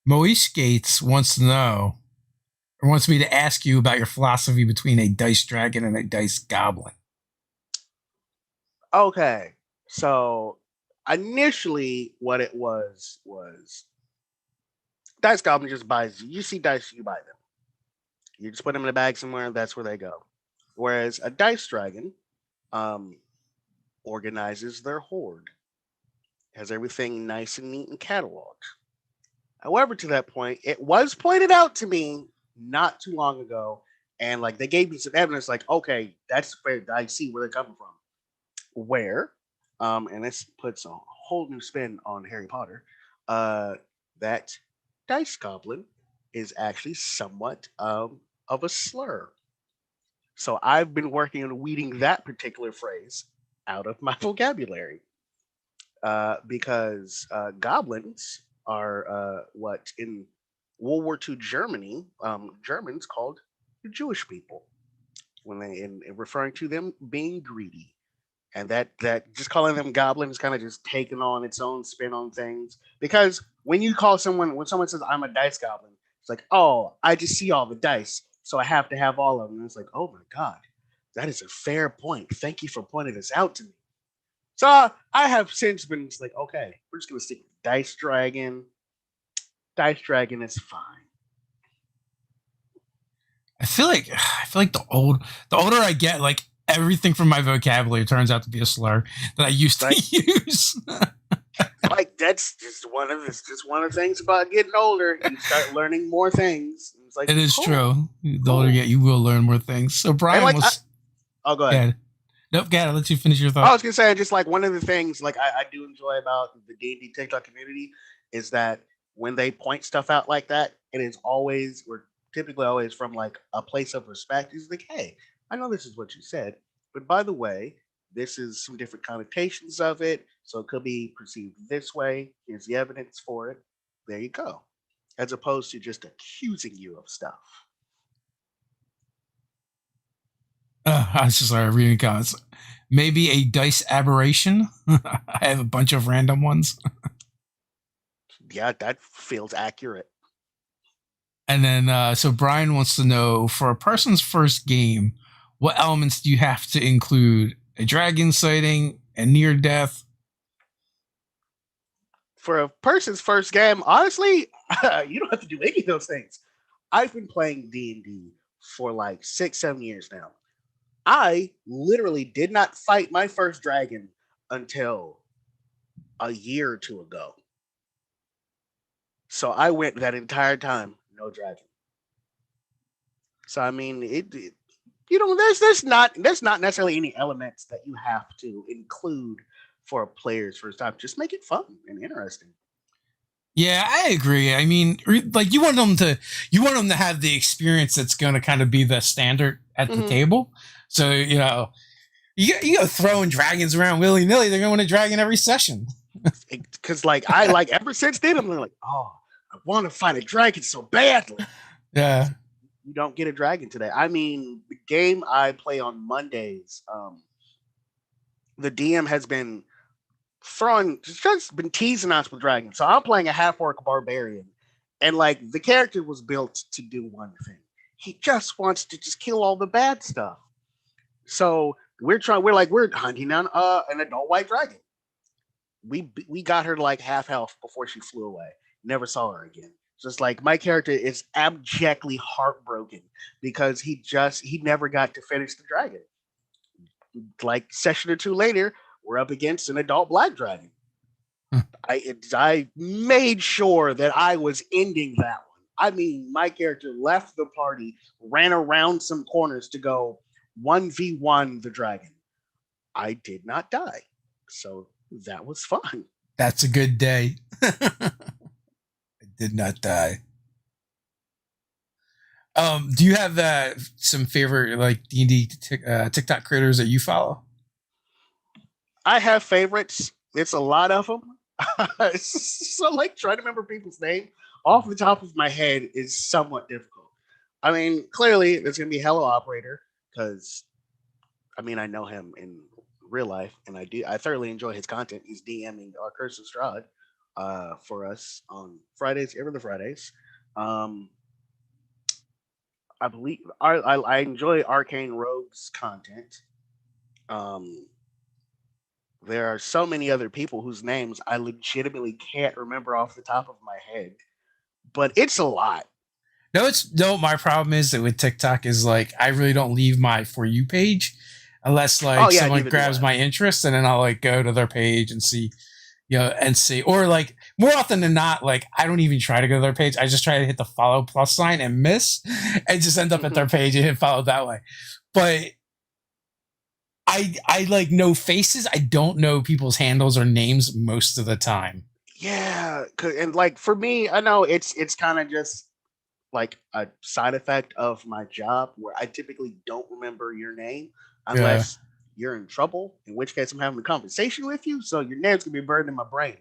Moish Gates wants to know, or wants me to ask you about your philosophy between a dice dragon and a dice goblin. okay. So initially, what it was dice goblin just buys. You see dice, you buy them. You just put them in a bag somewhere. That's where they go. Whereas a dice dragon um, organizes their hoard, has everything nice and neat and cataloged. However, to that point, it was pointed out to me not too long ago, and like they gave me some evidence, like, okay, that's fair. I see where they're coming from. Where, and this puts a whole new spin on Harry Potter, uh, that dice goblin is actually somewhat of a slur. So I've been working on weeding that particular phrase out of my vocabulary because goblins are what in World War II Germany, Germans called the Jewish people when they in referring to them being greedy, and that just calling them goblins kind of just taking on its own spin on things. Because when someone says I'm a dice goblin, it's like, oh, I just see all the dice, so I have to have all of them. And it's like, oh my god, that is a fair point. Thank you for pointing this out to me. So I have since been just like, okay, we're just gonna stick with Dice Dragon. Dice Dragon is fine. I feel like the older I get, like everything from my vocabulary turns out to be a slur that I used to Like, use. like that's just one of the things about getting older. You start learning more things. It's like It is cool, true. The older you cool. get, you will learn more things. So And Brian like, was oh, go ahead. yeah. Nope, gotta let you finish your I thought. was gonna say just like one of the things like I do enjoy about the D&D TikTok community is that when they point stuff out like that, it is always or typically always from like a place of respect. It's like, hey, I know this is what you said, but by the way, this is some different connotations of it, so it could be perceived this way. Here's the evidence for it. There you go. As opposed to just accusing you of stuff. I was just reading comments. Maybe a dice aberration. I have a bunch of random ones. Yeah, that feels accurate. And then, so Brian wants to know for a person's first game, what elements do you have to include? A dragon sighting, a near death? For a person's first game, honestly, you don't have to do any of those things. I've been playing D&D for like 6, 7 years now. I literally did not fight my first dragon until a year or two ago. So I went that entire time no dragon. So I mean, there's not necessarily any elements that you have to include for a player's first time. Just make it fun and interesting. Yeah, I agree. I mean, like you want them to have the experience that's going to kind of be the standard at the Mm-hmm. table. So you go throwing dragons around willy nilly. They're going to win a dragon every session. Because like I like ever since then I'm like, oh, I want to fight a dragon so badly. Yeah. You don't get a dragon today. I mean, the game I play on Mondays, the DM has been just been teasing us with dragons. So I'm playing a half orc barbarian, and like the character was built to do one thing. He just wants to just kill all the bad stuff. So we're hunting down an adult white dragon. We got her to like half health before she flew away. Never saw her again. Just like my character is abjectly heartbroken because he never got to finish the dragon. Like session or two later, we're up against an adult black dragon. I made sure that I was ending that one. I mean, my character left the party, ran around some corners to go 1v1 the dragon. I did not die. So that was fun. That's a good day. I did not die. Do you have some favorite like D&D TikTok creators that you follow? I have favorites. It's a lot of them. So like trying to remember people's name off the top of my head is somewhat difficult. I mean, clearly there's gonna be Hello Operator because I mean I know him in real life and I thoroughly enjoy his content. He's DMing our Curse of Strahd for us on Fridays, every other Fridays. Um, I believe I enjoy Arcane Rogue's content. Um, there are so many other people whose names I legitimately can't remember off the top of my head, but it's a lot. No. My problem is that with TikTok is like I really don't leave my for you page unless Oh like yeah, someone neither do grabs I. my interest, and then I'll like go to their page and see, and see, or like more often than not, like I don't even try to go to their page. I just try to hit the follow plus sign and miss, and just end up at their page and hit follow that way. But I like know faces. I don't know people's handles or names most of the time. Yeah, and like for me, I know it's kind of just like a side effect of my job where I typically don't remember your name Yeah. unless you're in trouble, in which case I'm having a conversation with you, so your name's gonna be burned in my brain.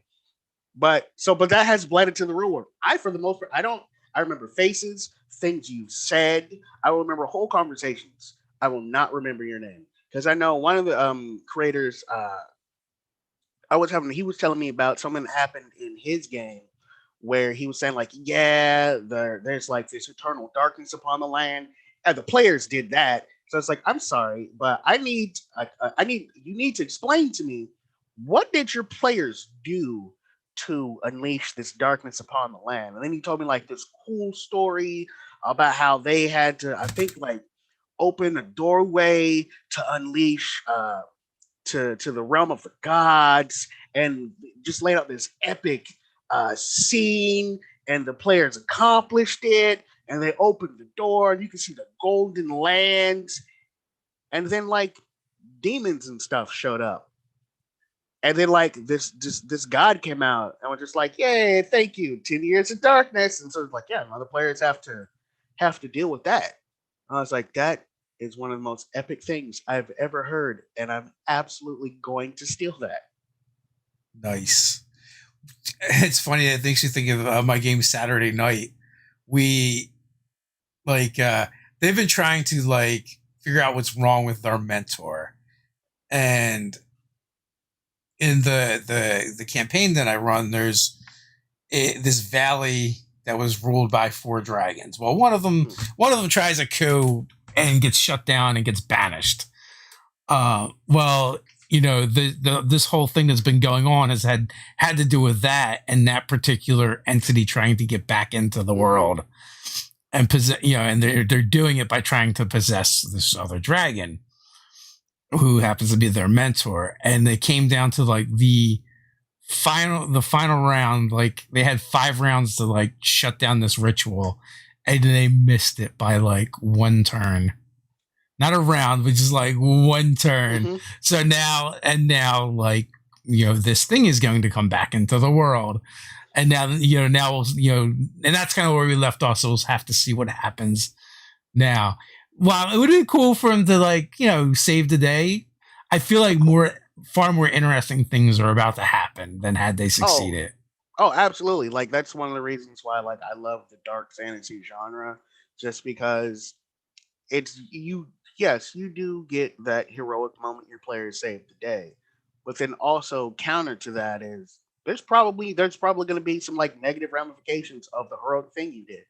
But that has bled into the real world. I for the most part I remember faces, things you've said. I will remember whole conversations. I will not remember your name because I know one of the creators. He was telling me about something that happened in his game where he was saying like, yeah, there's like this eternal darkness upon the land, and the players did that. So it's like, I'm sorry, but I need you need to explain to me what did your players do to unleash this darkness upon the land. And then he told me like this cool story about how they had to, I think, like open a doorway to unleash to the realm of the gods and just laid out this epic scene, and the players accomplished it, and they opened the door and you can see the golden lands, and then like demons and stuff showed up. And then like this god came out and was just like, yay, thank you, 10 years of darkness. And so it's like, yeah, other players have to deal with that. I was like, that is one of the most epic things I've ever heard, and I'm absolutely going to steal that. Nice. It's funny. It makes you think of my game Saturday Night. We like they've been trying to like figure out what's wrong with our mentor, and in the campaign that I run, there's this valley that was ruled by 4 dragons. Well, one of them tries a coup and gets shut down and gets banished. Well, this whole thing that's been going on has had to do with that and that particular entity trying to get back into the world and and they're doing it by trying to possess this other dragon who happens to be their mentor. And they came down to like the final round. Like they had 5 rounds to like shut down this ritual, and they missed it by like 1 turn. Not a round, but just like 1 turn. Mm-hmm. So now, like, this thing is going to come back into the world. And now, and that's kind of where we left off. So we'll have to see what happens now. Wow, it would be cool for him to like, save the day. I feel like far more interesting things are about to happen than had they succeeded. Oh, absolutely. Like that's one of the reasons why like I love the dark fantasy genre, just because it's yes, you do get that heroic moment your players save the day. But then also counter to that is there's probably going to be some like negative ramifications of the heroic thing you did.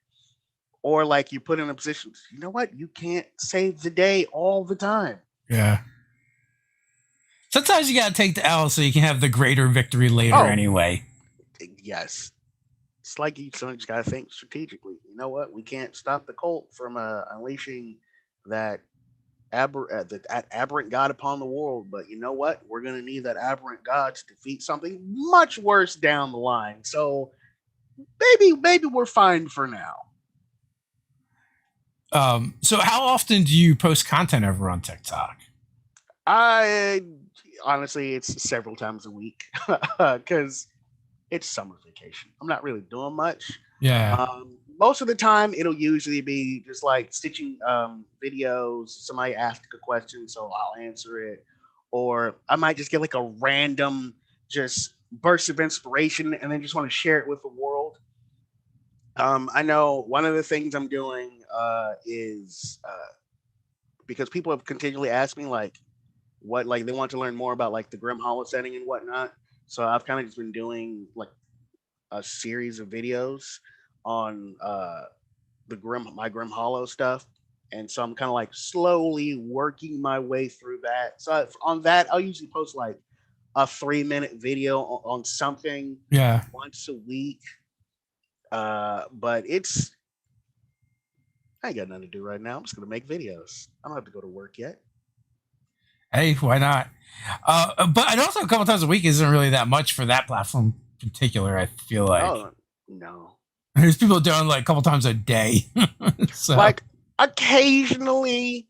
Or like you put in a position, you know what? You can't save the day all the time. Yeah. Sometimes you got to take the L so you can have the greater victory later anyway. Yes. It's like you just got to think strategically. You know what? We can't stop the cult from unleashing that aberrant god upon the world. But you know what? We're going to need that aberrant god to defeat something much worse down the line. So maybe we're fine for now. So how often do you post content over on TikTok? Honestly, it's several times a week because it's summer vacation. I'm not really doing much. Yeah. Most of the time, it'll usually be just like stitching videos. Somebody asked a question, so I'll answer it. Or I might just get like a random just burst of inspiration and then just want to share it with the world. I know one of the things I'm doing is because people have continually asked me like what like they want to learn more about like the Grim Hollow setting and whatnot. So I've kind of just been doing like a series of videos on my Grim Hollow stuff, and so I'm kind of like slowly working my way through that. So on that, I'll usually post like a 3-minute video on something once a week. But I ain't got nothing to do right now. I'm just gonna make videos. I don't have to go to work yet. Hey, why not? But and also a couple times a week isn't really that much for that platform in particular. I feel like. Oh no. There's people doing like a couple times a day. So. Like occasionally,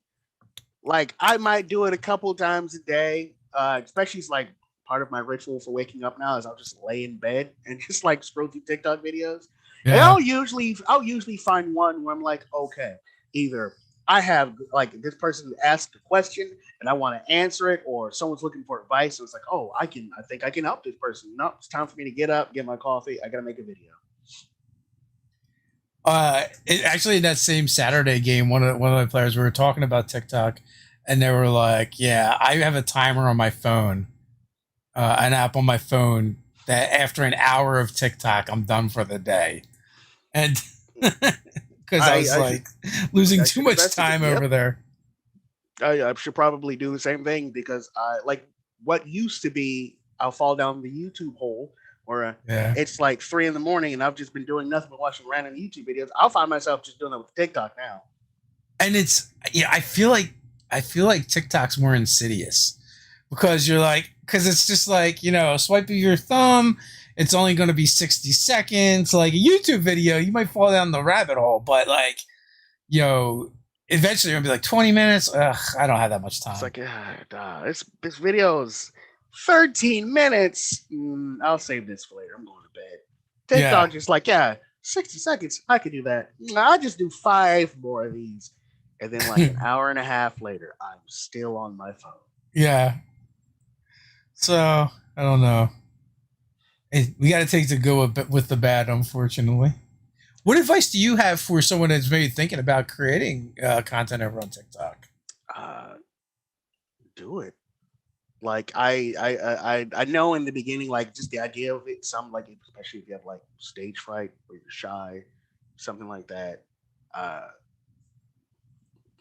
like I might do it a couple times a day. Especially it's like part of my ritual for waking up now is I'll just lay in bed and just like scroll through TikTok videos. Yeah. And I'll usually find one where I'm like, okay, either I have like this person asked a question and I want to answer it, or someone's looking for advice. So it's like, oh, I think I can help this person. No, it's time for me to get up, get my coffee. I got to make a video. Actually, in that same Saturday game, one of the players, we were talking about TikTok, and they were like, "Yeah, I have a timer on my phone, an app on my phone that after an hour of TikTok, I'm done for the day," and because I was losing too much time over there. I should probably do the same thing because like what used to be, I'll fall down the YouTube hole. Or it's like 3 a.m. and I've just been doing nothing but watching random YouTube videos. I'll find myself just doing it with TikTok now. And I feel like TikTok's more insidious because it's just like, swipe of your thumb. It's only going to be 60 seconds. Like a YouTube video, you might fall down the rabbit hole, but like, eventually it'll be like 20 minutes. Ugh, I don't have that much It's time. like, this video's 13 minutes. I'll save this for later. I'm going to bed. Yeah. TikTok just like, yeah, 60 seconds. I could do that. I'll just do 5 more of these. And then like an hour and a half later, I'm still on my phone. Yeah. So I don't know. We got to take the good with the bad, unfortunately. What advice do you have for someone that's maybe thinking about creating content over on TikTok? Uh, do it. Like I know in the beginning, like just the idea of it, some like especially if you have like stage fright or you're shy, something like that. Uh,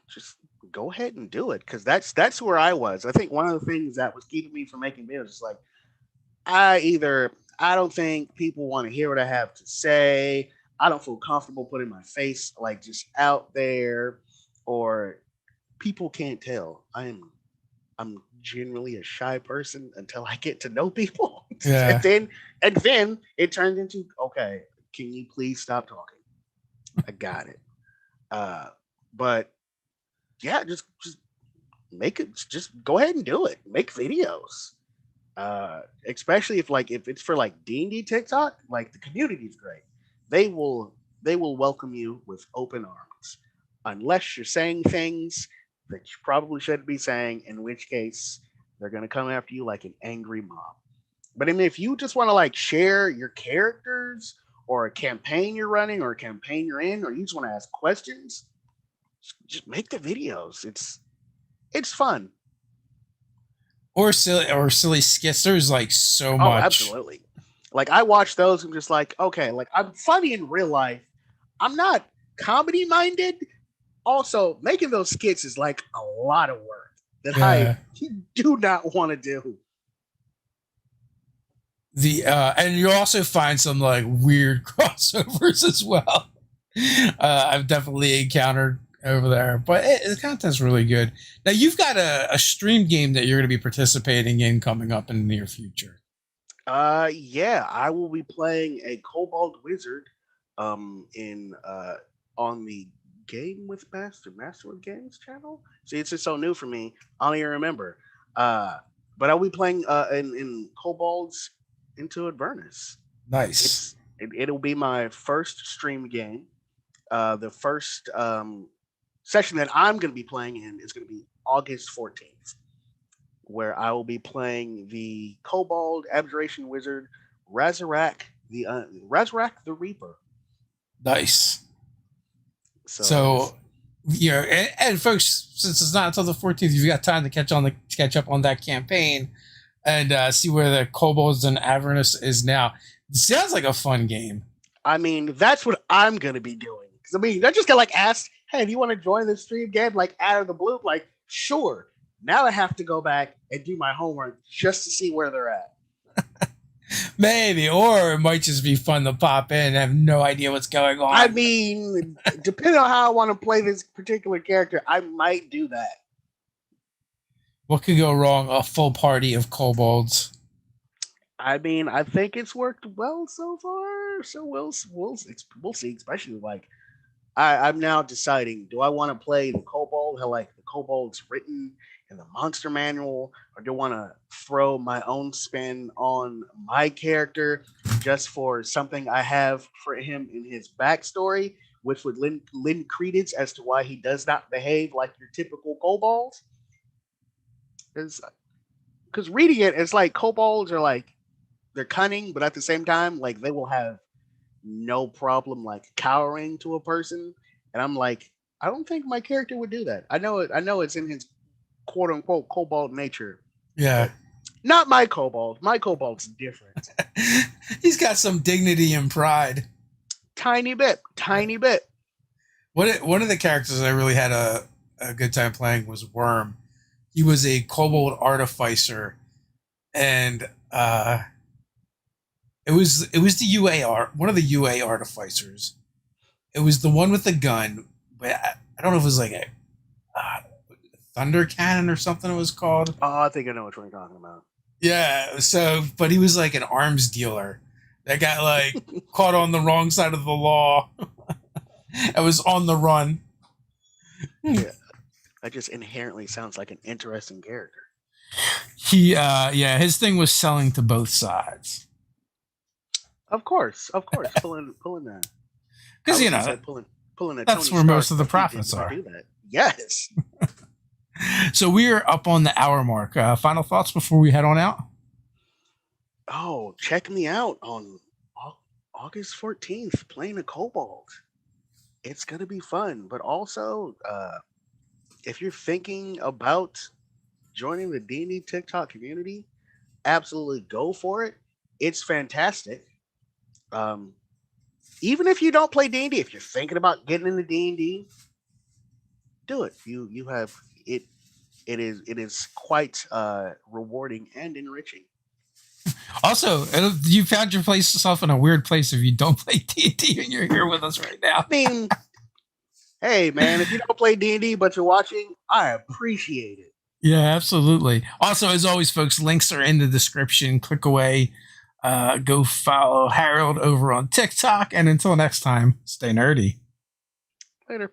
just go ahead and do it because that's where I was. I think one of the things that was keeping me from making videos is like I don't think people want to hear what I have to say. I don't feel comfortable putting my face like just out there, or people can't tell. I'm generally a shy person until I get to know people. and Yeah. then and then it turns into, okay, can you please stop talking? I got it. Uh but yeah, just make it, just go ahead and do it. Make videos. Especially if it's for like D&D TikTok, like the community is great. They will they will welcome you with open arms. Unless you're saying things that you probably shouldn't be saying, in which case they're gonna come after you like an angry mob. But I mean, if you just want to like share your characters or a campaign you're running or a campaign you're in, or you just want to ask questions, just make the videos. It's fun. Or silly skits. There's like so Oh, much. absolutely. Like I watch those and just like, okay, like I'm funny in real life. I'm not comedy minded. Also, making those skits is like a lot of work that I Yeah. do not want to do. The and you also find some like weird crossovers as well. I've definitely encountered over there, but the content's really good. Now you've got a stream game that you're going to be participating in coming up in the near future. Yeah, I will be playing a Kobold Wizard in on the Game with Master with Games channel. See, it's just so new for me. I don't even remember. Uh but I'll be playing in Kobolds into Avernus. Nice. It'll be my first stream game. The first session that I'm going to be playing in is going to be August 14th, where I will be playing the Kobold Abjuration Wizard Razarak the Reaper. Nice. So it's So, and folks, since it's not until the 14th, you've got time to catch up on that campaign and see where the Kobolds and Avernus is now. It sounds like a fun game. I mean, that's what I'm gonna be doing. Because I mean, I just got like asked, "Hey, do you want to join the stream game?" Like out of the blue, like sure. Now I have to go back and do my homework just to see where they're at. Maybe, or it might just be fun to pop in and have no idea what's going I on. mean, depending on how I want to play this particular character, I might do that. What could go wrong? A full party of kobolds. I mean, I think it's worked well so far. So we'll see. Especially like I'm now deciding: do I want to play the kobold? How like the kobold's written in the monster manual, or do I want to throw my own spin on my character just for something I have for him in his backstory, which would lend credence as to why he does not behave like your typical kobold? Because reading it, it's like kobolds are like they're cunning, but at the same time, like they will have no problem like cowering to a person. And I'm like, I don't think my character would do that. I know it. I know it's in his quote unquote kobold nature, Yeah. but not my kobold. My kobold's different. He's got some dignity and pride. Tiny bit, tiny bit. One of the characters I really had a good time playing was Worm. He was a kobold artificer, and it was the UA one of the UA artificers. It was the one with the gun, but I don't know if it was like a thunder cannon or something. It was called. Oh, I think I know what you're talking about. Yeah. So, but he was like an arms dealer that got like caught on the wrong side of the law. I was on the run. Yeah, that just inherently sounds like an interesting character. His thing was selling to both sides. Of course, pulling that. I Because, was gonna say pulling a that's Tony where Stark, most of the but he did profits not are. do that. Yes. So we're up on the hour mark. Final thoughts before we head on out? Oh, check me out on August 14th playing a Kobold. It's gonna be fun, but also if you're thinking about joining the D&D TikTok community, absolutely go for it. It's fantastic. Um, even if you don't play D&D, if you're thinking about getting into D&D, do it. You have it. It is quite rewarding and enriching. Also, you found yourself in a weird place if you don't play D&D and you're here with us right now. I mean, hey man, if you don't play D&D but you're watching, I appreciate it. Yeah, absolutely. Also, as always, folks, links are in the description. Click away. Go follow Harold over on TikTok. And until next time, stay nerdy. Later.